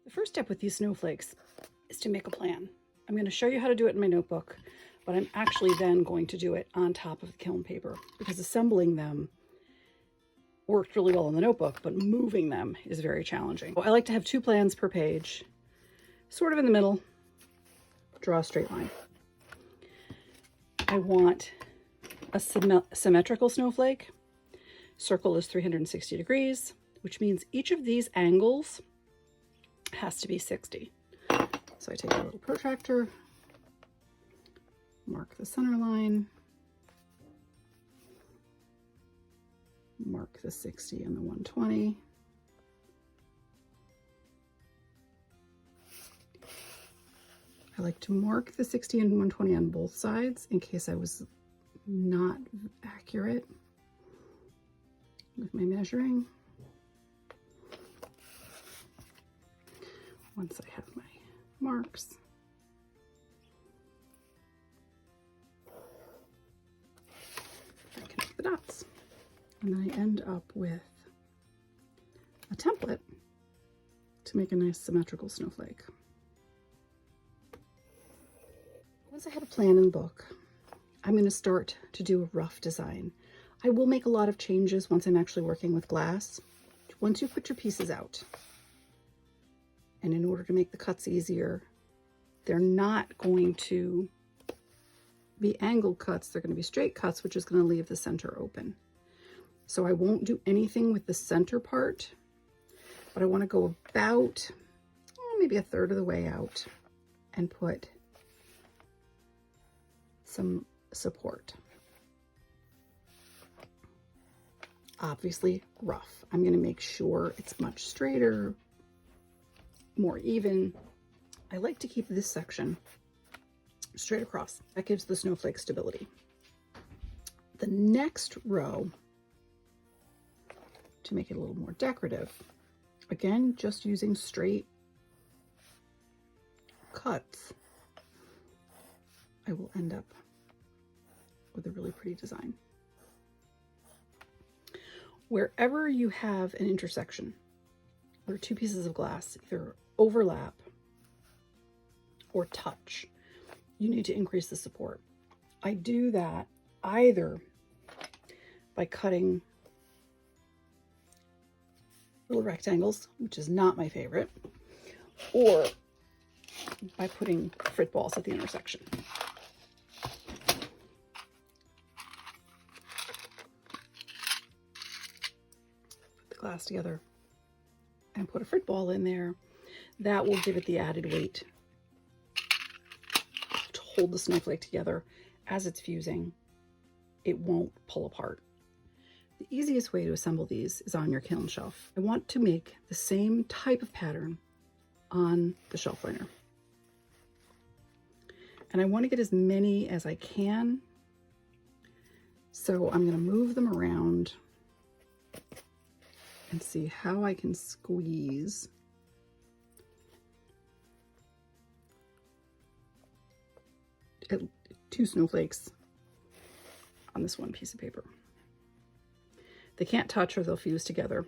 The first step with these snowflakes is to make a plan. I'm going to show you how to do it in my notebook, but I'm actually then going to do it on top of the kiln paper because assembling them worked really well in the notebook, but moving them is very challenging. I like to have 2 plans per page, sort of in the middle, draw a straight line. I want a symmetrical snowflake. Circle is 360 degrees, which means each of these angles has to be 60. So I take a little protractor, mark the center line, mark the 60 and the 120. I like to mark the 60 and 120 on both sides in case I was not accurate with my measuring. Once I have my marks, I connect the dots. And then I end up with a template to make a nice symmetrical snowflake. Once I have a plan in the book, I'm going to start to do a rough design. I will make a lot of changes once I'm actually working with glass. Once you put your pieces out, and in order to make the cuts easier, they're not going to be angled cuts, they're going to be straight cuts, which is going to leave the center open. So I won't do anything with the center part, but I want to go about maybe a third of the way out and put some support. Obviously rough. I'm going to make sure it's much straighter, more even. I like to keep this section straight across. That gives the snowflake stability. The next row, to make it a little more decorative, again, just using straight cuts, I will end up with a really pretty design. Wherever you have an intersection where 2 pieces of glass either overlap or touch, you need to increase the support. I do that either by cutting little rectangles, which is not my favorite, or by putting frit balls at the intersection. Put the glass together and put a frit ball in there. That will give it the added weight to hold the snowflake together as it's fusing. It won't pull apart. The easiest way to assemble these is on your kiln shelf. I want to make the same type of pattern on the shelf liner. And I want to get as many as I can. So I'm going to move them around and see how I can squeeze at 2 snowflakes on this one piece of paper. They can't touch or they'll fuse together.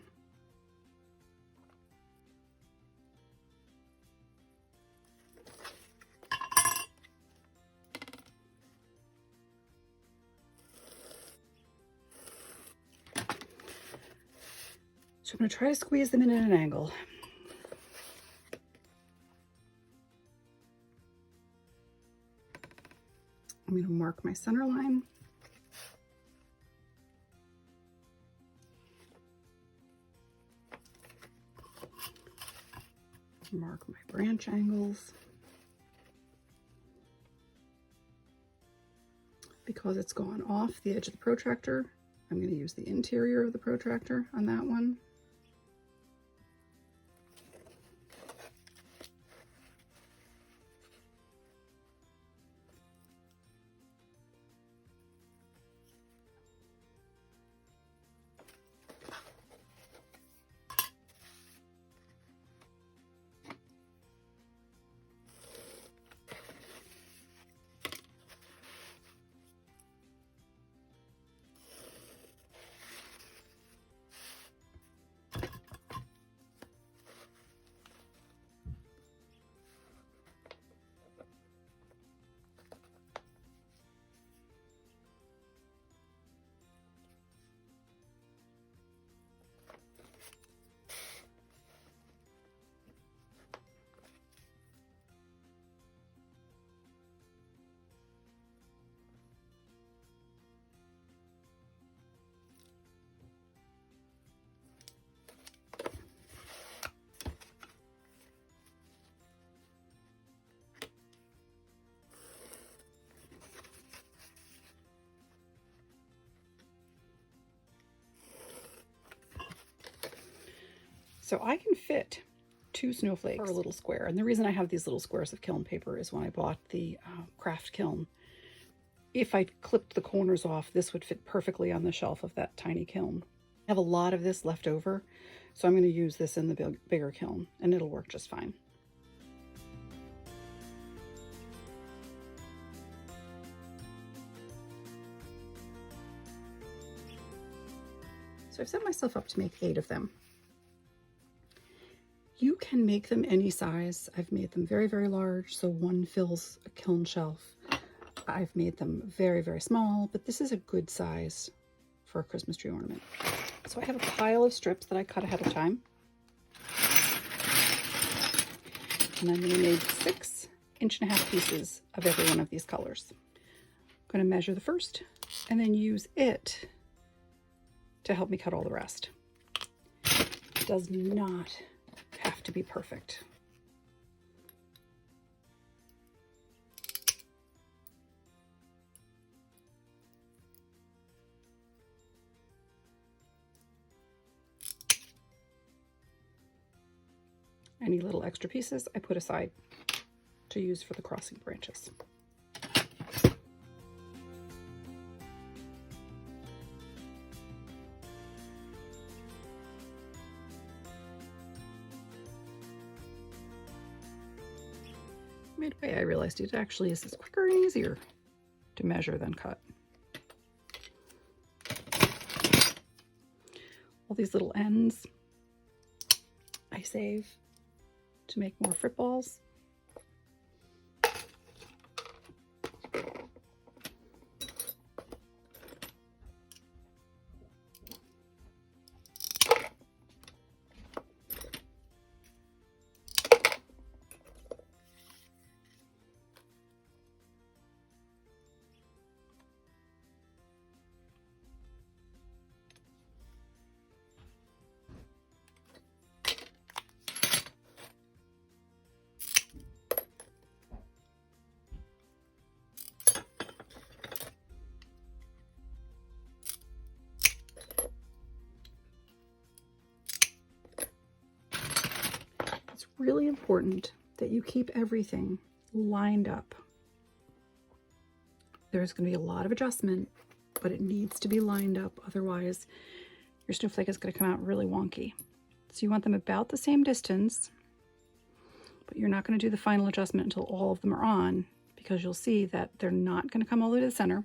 So I'm going to try to squeeze them in at an angle. I'm going to mark my center line. Mark my branch angles. Because it's gone off the edge of the protractor, I'm going to use the interior of the protractor on that one. So I can fit 2 snowflakes for a little square. And the reason I have these little squares of kiln paper is when I bought the craft kiln, if I clipped the corners off, this would fit perfectly on the shelf of that tiny kiln. I have a lot of this left over, so I'm going to use this in the bigger kiln, and it'll work just fine. So I've set myself up to make 8 of them. You can make them any size. I've made them very, very large, so one fills a kiln shelf. I've made them very, very small, but this is a good size for a Christmas tree ornament. So I have a pile of strips that I cut ahead of time. And I'm going to make 6 1.5-inch pieces of every one of these colors. I'm going to measure the first and then use it to help me cut all the rest. It does not have to be perfect. Any little extra pieces I put aside to use for the crossing branches. Midway, I realized it actually is quicker and easier to measure than cut. All these little ends I save to make more frit balls. It's really important that you keep everything lined up. There's going to be a lot of adjustment, but it needs to be lined up. Otherwise, your snowflake is going to come out really wonky. So you want them about the same distance, but you're not going to do the final adjustment until all of them are on, because you'll see that they're not going to come all the way to the center.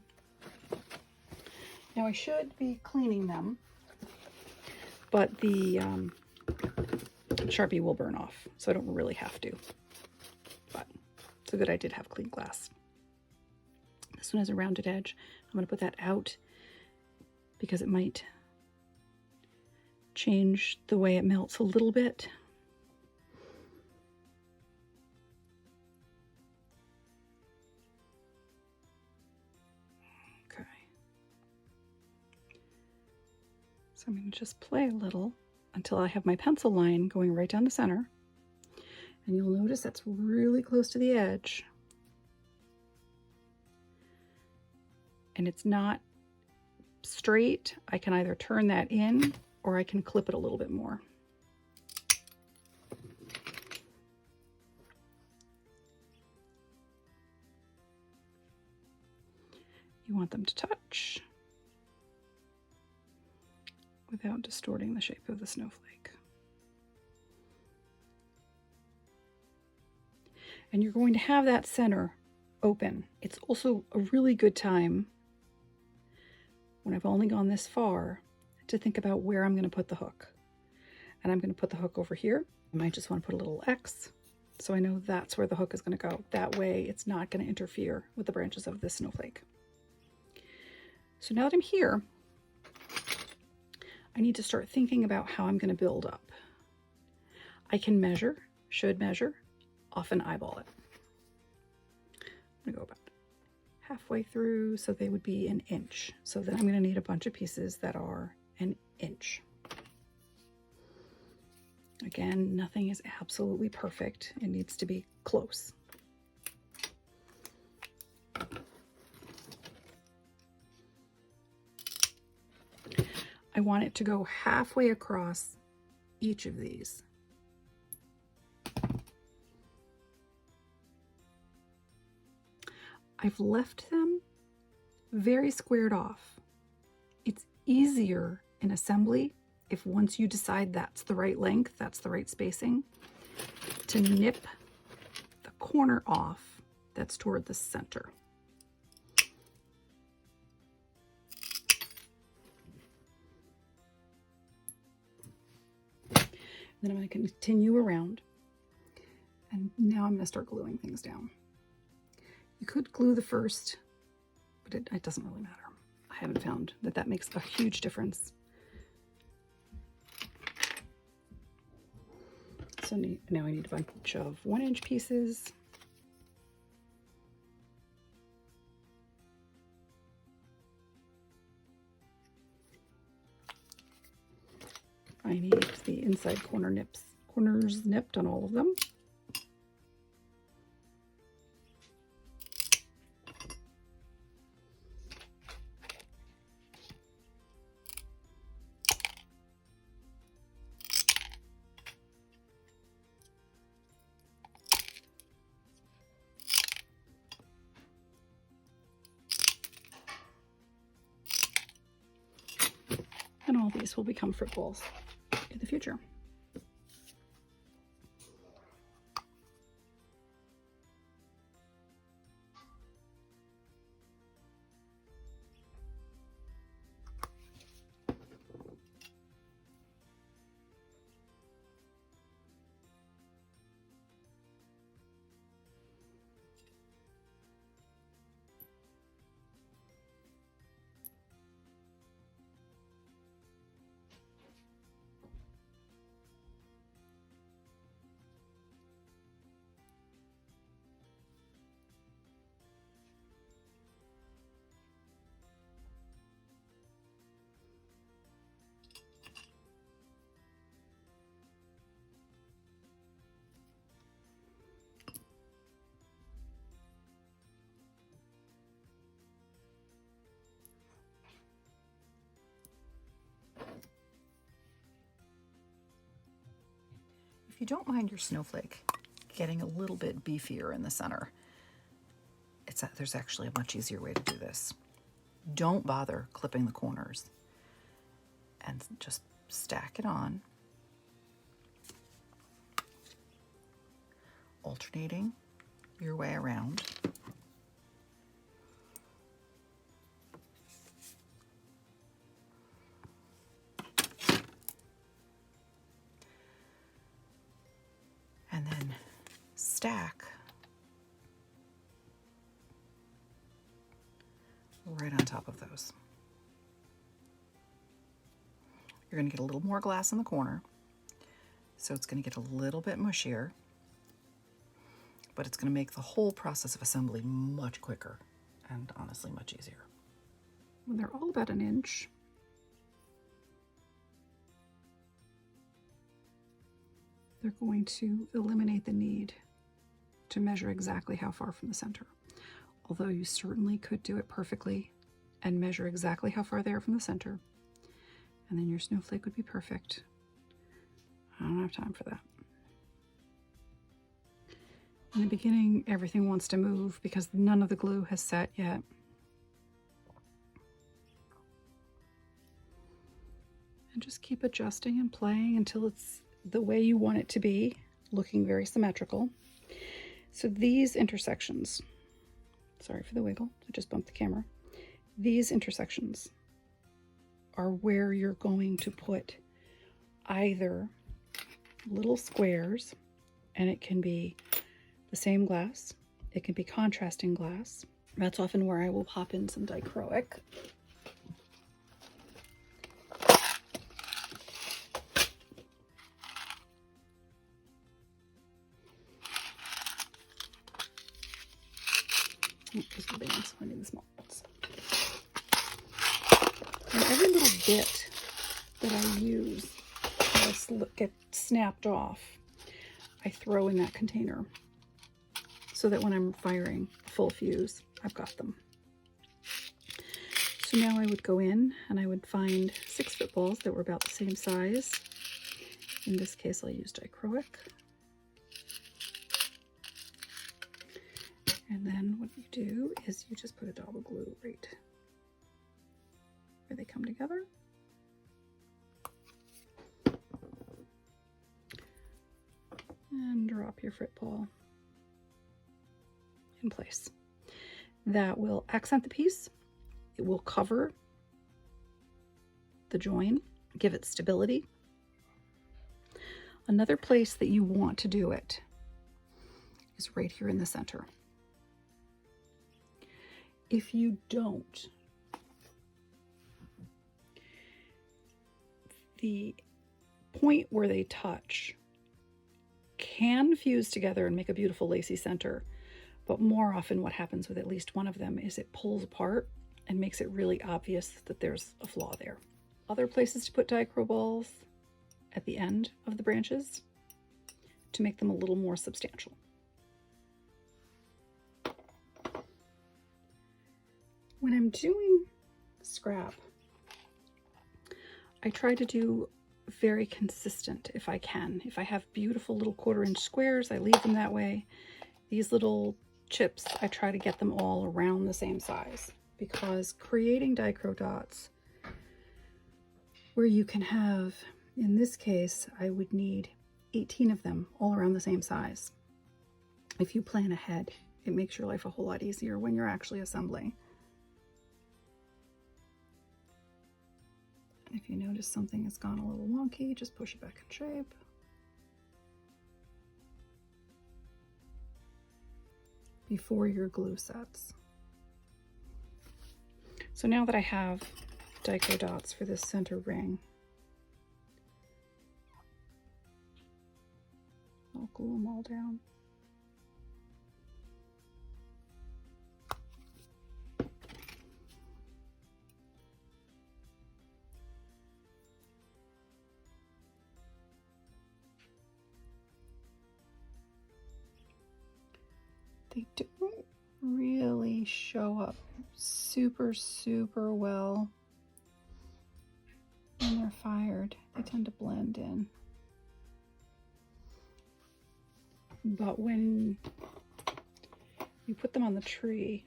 Now I should be cleaning them, but the Sharpie will burn off, so I don't really have to. But it's so good I did have clean glass. This one has a rounded edge. I'm going to put that out because it might change the way it melts a little bit. Okay. So I'm going to just play a little until I have my pencil line going right down the center. And you'll notice that's really close to the edge. And it's not straight. I can either turn that in or I can clip it a little bit more. You want them to touch without distorting the shape of the snowflake. And you're going to have that center open. It's also a really good time, when I've only gone this far, to think about where I'm going to put the hook. And I'm going to put the hook over here. I might just want to put a little X so I know that's where the hook is going to go. That way it's not going to interfere with the branches of this snowflake. So now that I'm here, I need to start thinking about how I'm going to build up. I can measure, should measure, often eyeball it. I'm going to go about halfway through, so they would be 1 inch. So then I'm going to need a bunch of pieces that are 1 inch. Again, nothing is absolutely perfect. It needs to be close. I want it to go halfway across each of these. I've left them very squared off. It's easier in assembly if once you decide that's the right length, that's the right spacing, to nip the corner off that's toward the center. Then I'm going to continue around, and now I'm going to start gluing things down. You could glue the first, but it doesn't really matter. I haven't found that that makes a huge difference. So now I need a bunch of 1-inch pieces. I need the inside corners nipped on all of them. And all these will become fruit bowls in the future. If you don't mind your snowflake getting a little bit beefier in the center, there's actually a much easier way to do this. Don't bother clipping the corners and just stack it on, alternating your way around. And then stack right on top of those. You're going to get a little more glass in the corner, so it's going to get a little bit mushier, but it's going to make the whole process of assembly much quicker and honestly much easier. When they're all about 1 inch, they're going to eliminate the need to measure exactly how far from the center. Although you certainly could do it perfectly and measure exactly how far they are from the center, and then your snowflake would be perfect. I don't have time for that. In the beginning, everything wants to move because none of the glue has set yet. And just keep adjusting and playing until it's the way you want it to be, looking very symmetrical. So these intersections, sorry for the wiggle, I just bumped the camera. These intersections are where you're going to put either little squares, and it can be the same glass, it can be contrasting glass. That's often where I will pop in some dichroic. Just the bands, I need the small ones. And every little bit that I use will get snapped off. I throw in that container so that when I'm firing a full fuse, I've got them. So now I would go in and I would find 6 footballs that were about the same size, In this case, I'll use dichroic. And then what you do is you just put a dab of glue right where they come together. And drop your frit ball in place. That will accent the piece. It will cover the join, give it stability. Another place that you want to do it is right here in the center. If you don't, the point where they touch can fuse together and make a beautiful lacy center, but more often what happens with at least one of them is it pulls apart and makes it really obvious that there's a flaw there. Other places to put dichro balls at the end of the branches to make them a little more substantial. When I'm doing scrap, I try to do very consistent if I can. If I have beautiful little 1/4 inch squares, I leave them that way. These little chips, I try to get them all around the same size, because creating dichro dots where you can have, in this case, I would need 18 of them all around the same size. If you plan ahead, it makes your life a whole lot easier when you're actually assembling. If you notice something has gone a little wonky, just push it back in shape. Before your glue sets. So now that I have dichro dots for this center ring, I'll glue them all down. They don't really show up super well when they're fired. They tend to blend in. But when you put them on the tree,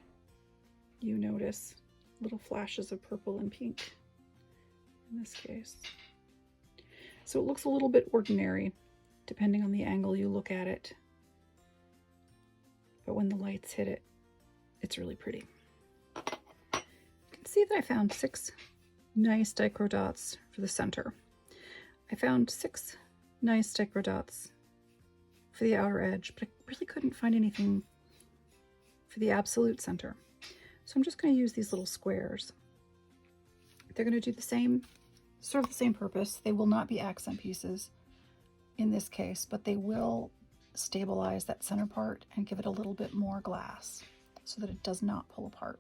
you notice little flashes of purple and pink in this case. So it looks a little bit ordinary depending on the angle you look at it. But when the lights hit it, it's really pretty. You can see that I found 6 nice dichro dots for the center. I found 6 nice dichro dots for the outer edge, but I really couldn't find anything for the absolute center. So I'm just going to use these little squares. They're going to do the same, serve the same purpose. They will not be accent pieces in this case, but they will stabilize that center part and give it a little bit more glass so that it does not pull apart.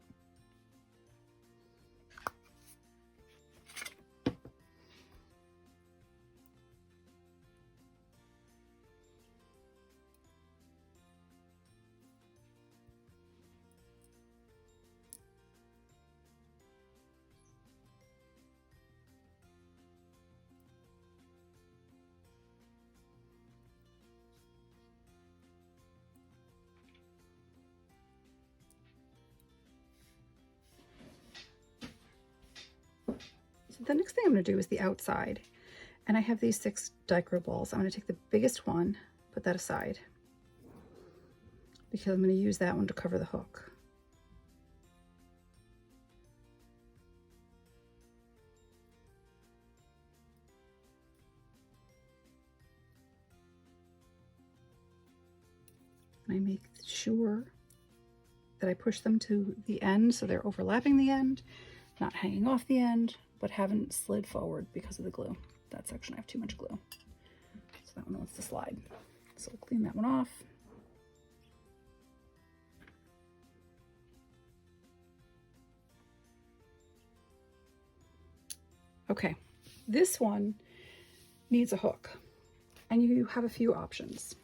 So the next thing I'm going to do is the outside. And I have these 6 dichro balls. I'm going to take the biggest one, put that aside, because I'm going to use that one to cover the hook. And I make sure that I push them to the end so they're overlapping the end, not hanging off the end, but haven't slid forward because of the glue. That section I have too much glue, so that one wants to slide. So I'll clean that one off. Okay, this one needs a hook, and you have a few options.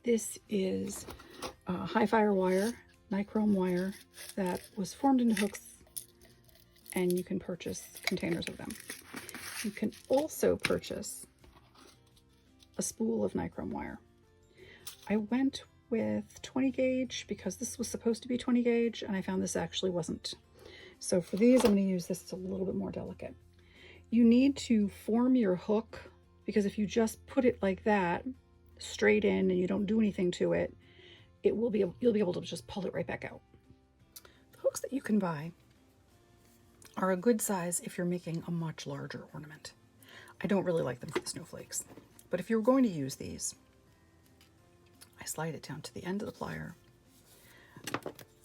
This is high fire wire, nichrome wire that was formed into hooks, and you can purchase containers of them. You can also purchase a spool of nichrome wire. I went with 20 gauge because this was supposed to be 20 gauge and I found this actually wasn't. So for these, I'm going to use this. It's a little bit more delicate. You need to form your hook, because if you just put it like that straight in and you don't do anything to it, you'll be able to just pull it right back out. The hooks that you can buy are a good size if you're making a much larger ornament. I don't really like them for the snowflakes, but if you're going to use these, I slide it down to the end of the plier.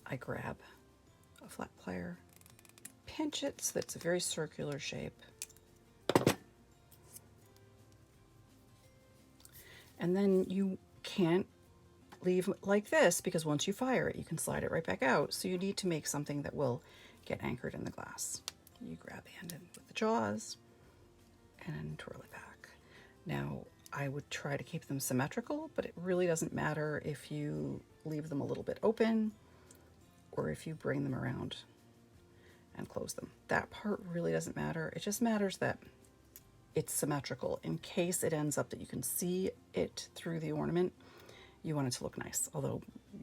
I grab a flat plier, pinch it so that it's a very circular shape. And then you can't leave like this because once you fire it, you can slide it right back out. So you need to make something that will get anchored in the glass. You grab the end with the jaws and twirl it back. Now, I would try to keep them symmetrical, but it really doesn't matter if you leave them a little bit open or if you bring them around and close them. That part really doesn't matter. It just matters that it's symmetrical. In case it ends up that you can see it through the ornament, you want it to look nice, although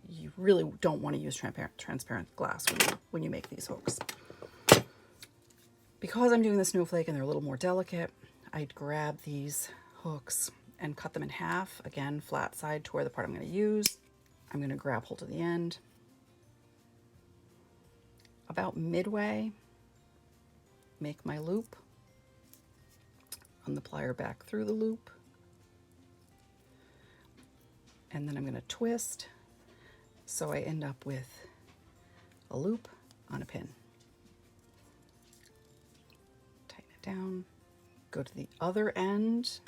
you really don't want to use transparent glass when you make these hooks. Because I'm doing the snowflake and they're a little more delicate, I'd grab these hooks and cut them in half. Again, flat side toward the part I'm going to use. I'm going to grab hold of the end. About midway, make my loop. Run the plier back through the loop. And then I'm going to twist so I end up with a loop on a pin. Tighten it down. Go to the other end.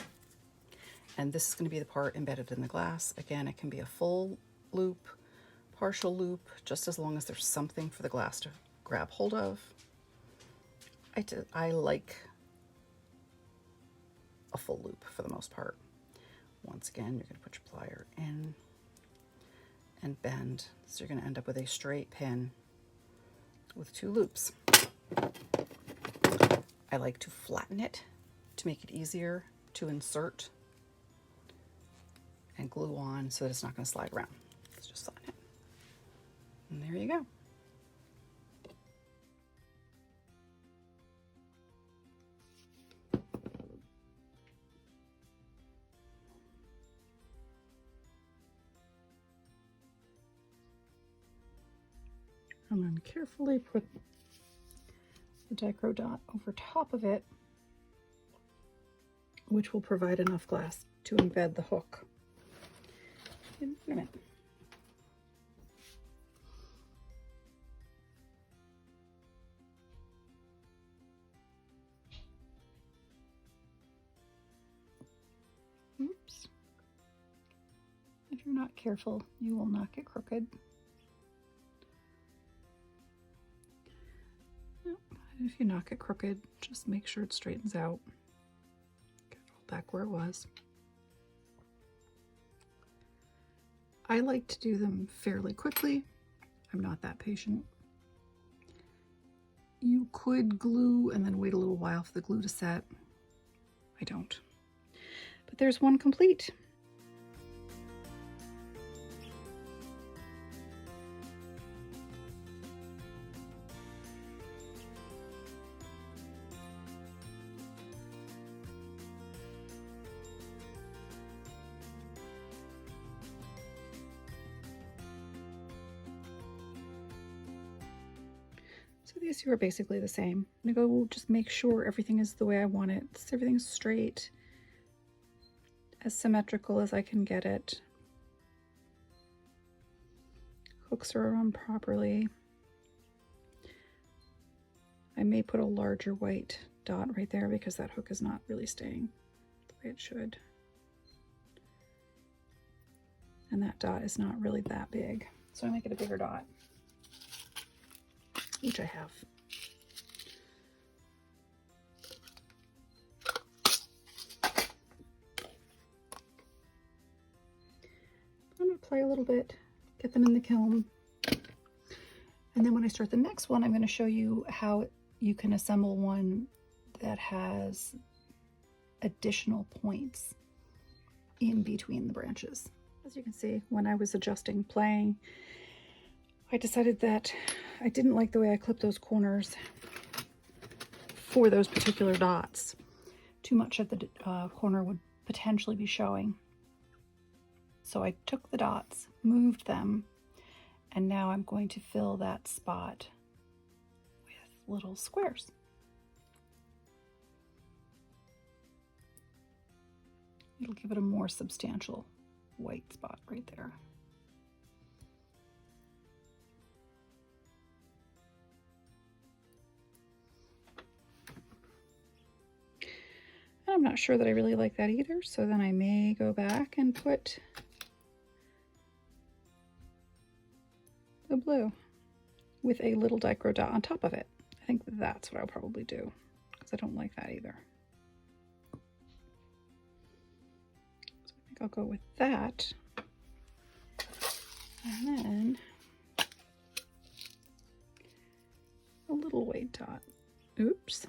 And this is going to be the part embedded in the glass. Again, it can be a full loop, partial loop, just as long as there's something for the glass to grab hold of. I like a full loop for the most part. Once again, you're going to put your plier in and bend. So you're going to end up with a straight pin with two loops. I like to flatten it to make it easier to insert and glue on so that it's not going to slide around. Let's just flatten it. And there you go. And then carefully put the dichro dot over top of it, which will provide enough glass to embed the hook in the ornament. Oops. If you're not careful, you will knock it crooked. If you knock it crooked, just make sure it straightens out. Get it all back where it was. I like to do them fairly quickly. I'm not that patient. You could glue and then wait a little while for the glue to set. I don't. But there's one complete. So these two are basically the same. I'm gonna go just make sure everything is the way I want it. Everything's straight, as symmetrical as I can get it. Hooks are on properly. I may put a larger white dot right there because that hook is not really staying the way it should. And that dot is not really that big. So I make it a bigger dot, which I have. I'm going to play a little bit, get them in the kiln. And then when I start the next one, I'm going to show you how you can assemble one that has additional points. in between the branches. As you can see, when I was adjusting playing, I decided that I didn't like the way I clipped those corners for those particular dots. Too much of the corner would potentially be showing. So I took the dots, moved them, and now I'm going to fill that spot with little squares. It'll give it a more substantial white spot right there. I'm not sure that I really like that either, so then I may go back and put the blue with a little dichro dot on top of it. I think that's what I'll probably do, because I don't like that either. So I think I'll go with that. And then a little white dot. Oops.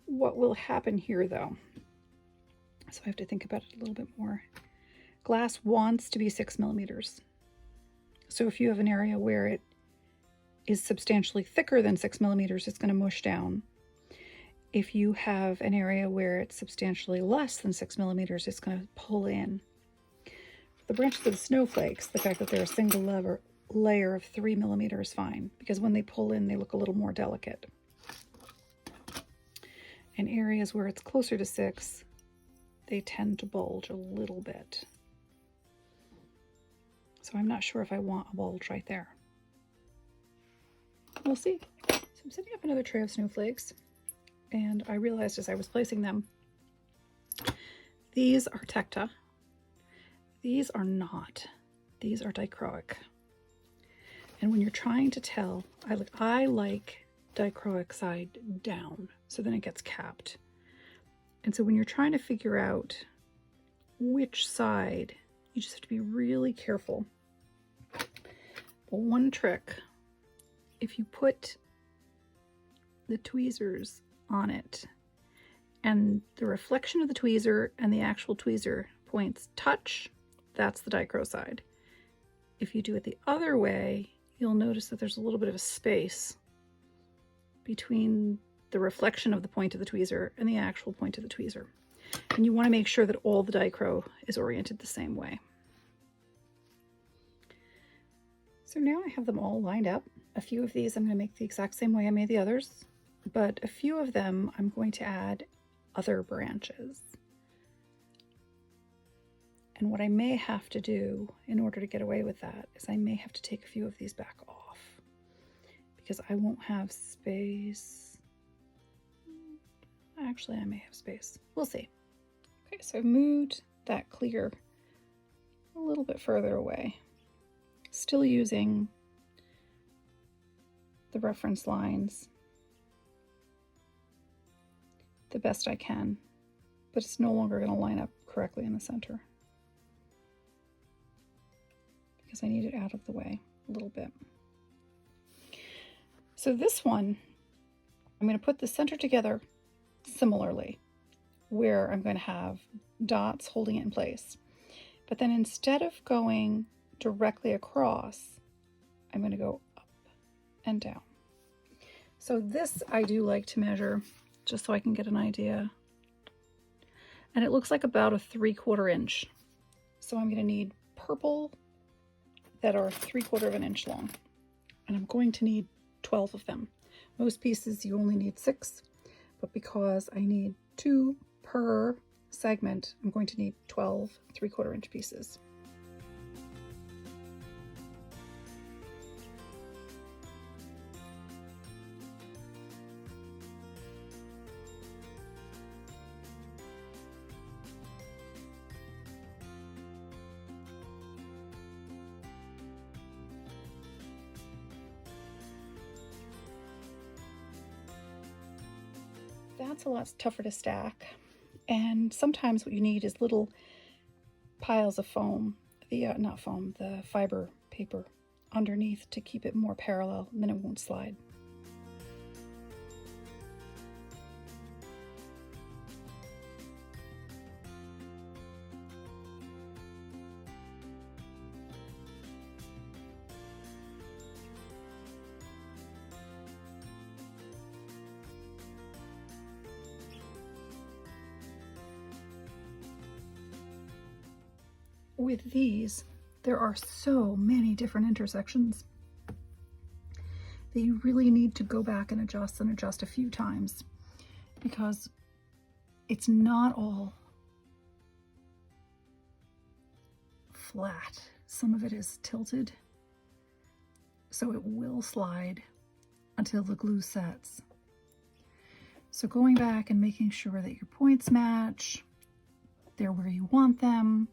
What will happen here though, so I have to think about it a little bit more. Glass wants to be 6 millimeters. So if you have an area where it is substantially thicker than 6 millimeters, it's going to mush down. If you have an area where it's substantially less than 6 millimeters, it's going to pull in. For the branches of the snowflakes, the fact that they're a single layer of 3 millimeters is fine, because when they pull in, they look a little more delicate. In areas where it's closer to 6, they tend to bulge a little bit. So I'm not sure if I want a bulge right there. We'll see. So I'm setting up another tray of snowflakes, and I realized as I was placing them, these are tecta. These are not. These are dichroic. And when you're trying to tell, I like dichroic side down, so then it gets capped. And so when you're trying to figure out which side, you just have to be really careful. But one trick, if you put the tweezers on it and the reflection of the tweezer and the actual tweezer points touch, that's the dichro side. If you do it the other way, you'll notice that there's a little bit of a space between the reflection of the point of the tweezer and the actual point of the tweezer. And you want to make sure that all the dichro is oriented the same way. So now I have them all lined up. A few of these I'm going to make the exact same way I made the others, but a few of them I'm going to add other branches. And what I may have to do in order to get away with that is I may have to take a few of these back off, because I won't have space. Actually, I may have space. We'll see. Okay, so I've moved that clear a little bit further away. Still using the reference lines the best I can, but it's no longer going to line up correctly in the center because I need it out of the way a little bit. So this one, I'm going to put the center together similarly, where I'm going to have dots holding it in place. But then instead of going directly across, I'm going to go up and down. So this I do like to measure just so I can get an idea. And it looks like about a 3/4 inch. So I'm going to need purple that are 3/4 inch long. And I'm going to need 12 of them. Most pieces you only need 6, but because I need 2 per segment, I'm going to need 12 3/4 inch pieces. That's a lot tougher to stack, and sometimes what you need is little piles of foam the not foam, the fiber paper underneath to keep it more parallel, and then it won't slide. With these, there are so many different intersections that you really need to go back and adjust a few times, because it's not all flat. Some of it is tilted, so it will slide until the glue sets. So going back and making sure that your points match, they're where you want them.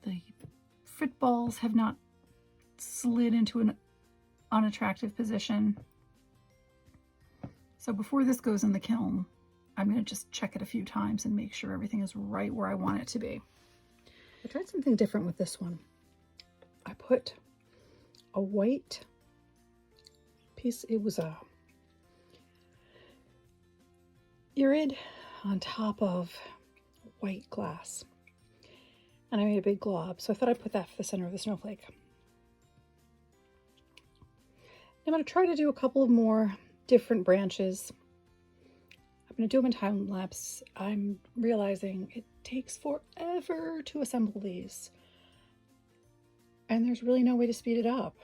The frit balls have not slid into an unattractive position. So before this goes in the kiln, I'm going to just check it a few times and make sure everything is right where I want it to be. I tried something different with this one. I put a white piece, it was a irid on top of white glass. And I made a big glob, so I thought I'd put that for the center of the snowflake. I'm going to try to do a couple of more different branches. I'm going to do them in time lapse. I'm realizing it takes forever to assemble these, and there's really no way to speed it up.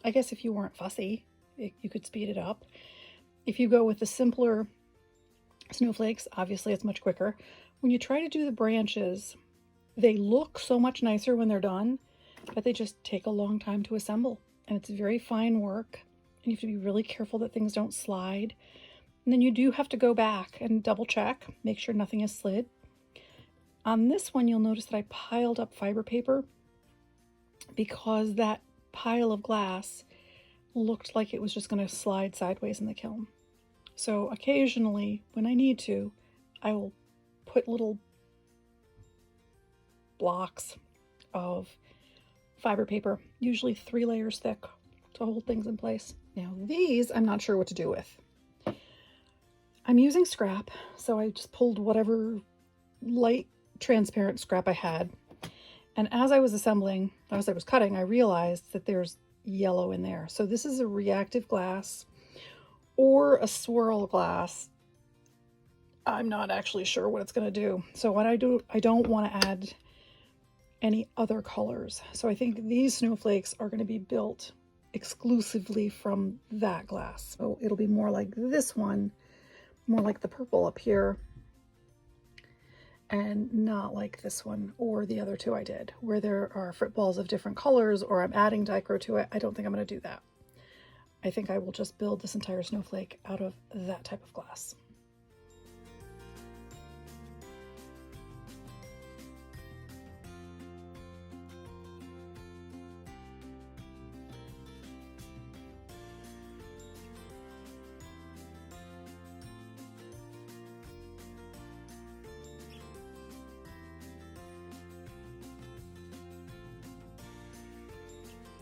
I guess if you weren't fussy, you could speed it up. If you go with the simpler snowflakes, obviously it's much quicker. When you try to do the branches, they look so much nicer when they're done, but they just take a long time to assemble, and it's very fine work, and you have to be really careful that things don't slide. And then you do have to go back and double check, make sure nothing is slid. On this one, you'll notice that I piled up fiber paper because that pile of glass looked like it was just going to slide sideways in the kiln. So occasionally, when I need to, I will put little blocks of fiber paper, usually 3 layers thick, to hold things in place. Now these, I'm not sure what to do with. I'm using scrap, so I just pulled whatever light transparent scrap I had. And as I was assembling, as I was cutting, I realized that there's yellow in there. So this is a reactive glass or a swirl glass. I'm not actually sure what it's going to do. So what I don't want to add any other colors. So I think these snowflakes are going to be built exclusively from that glass. So it'll be more like this one, more like the purple up here, and not like this one or the other two I did, where there are frit balls of different colors or I'm adding dichro to it. I don't think I'm going to do that. I think I will just build this entire snowflake out of that type of glass.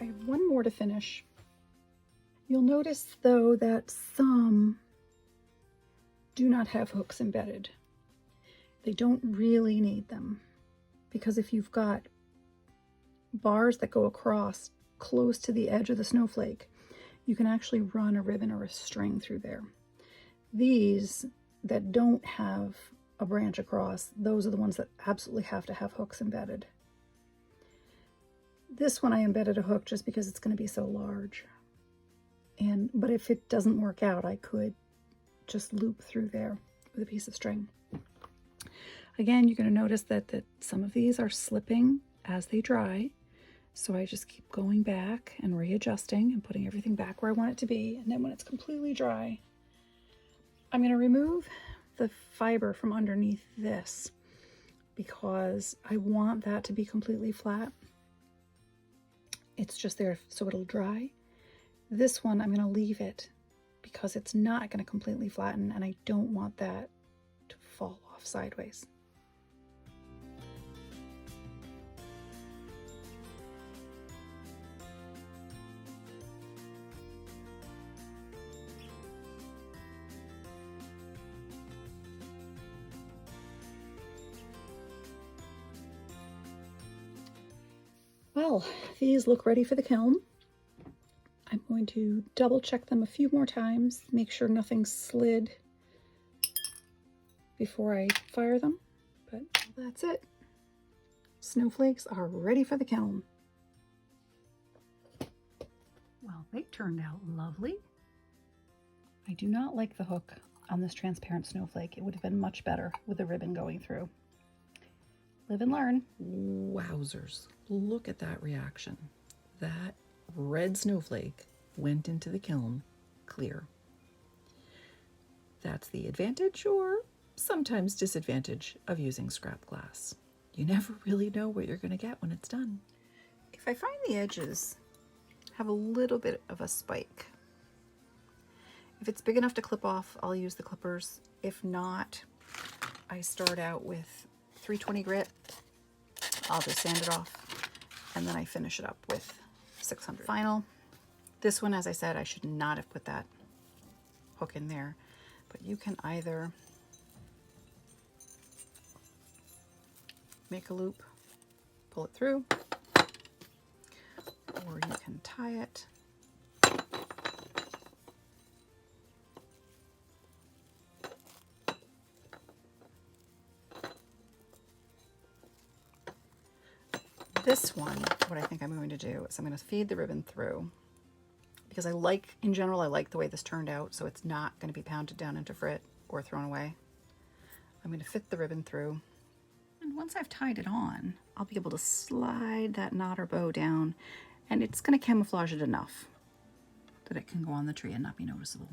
I have one more to finish. You'll notice though that some do not have hooks embedded. They don't really need them, because if you've got bars that go across close to the edge of the snowflake, you can actually run a ribbon or a string through there. These that don't have a branch across, those are the ones that absolutely have to have hooks embedded. This one I embedded a hook just because it's going to be so large. But if it doesn't work out, I could just loop through there with a piece of string. Again, you're going to notice that some of these are slipping as they dry. So I just keep going back and readjusting and putting everything back where I want it to be. And then when it's completely dry, I'm going to remove the fiber from underneath this because I want that to be completely flat. It's just there so it'll dry. This one, I'm going to leave it because it's not going to completely flatten, and I don't want that to fall off sideways. Well, these look ready for the kiln. I'm going to double check them a few more times, make sure nothing slid before I fire them, but that's it. Snowflakes are ready for the kiln. Well, they turned out lovely. I do not like the hook on this transparent snowflake. It would have been much better with a ribbon going through. Live and learn. Wowzers, look at that reaction. That red snowflake went into the kiln clear. That's the advantage or sometimes disadvantage of using scrap glass. You never really know what you're going to get when it's done. If I find the edges have a little bit of a spike, if it's big enough to clip off, I'll use the clippers. If not, I start out with 320 grit. I'll just sand it off, and then I finish it up with 600 vinyl. This one, as I said, I should not have put that hook in there, but you can either make a loop, pull it through, or you can tie it. This one, what I think I'm going to do is I'm going to feed the ribbon through, because in general, I like the way this turned out, so it's not going to be pounded down into frit or thrown away. I'm going to fit the ribbon through, and once I've tied it on, I'll be able to slide that knot or bow down, and it's going to camouflage it enough that it can go on the tree and not be noticeable.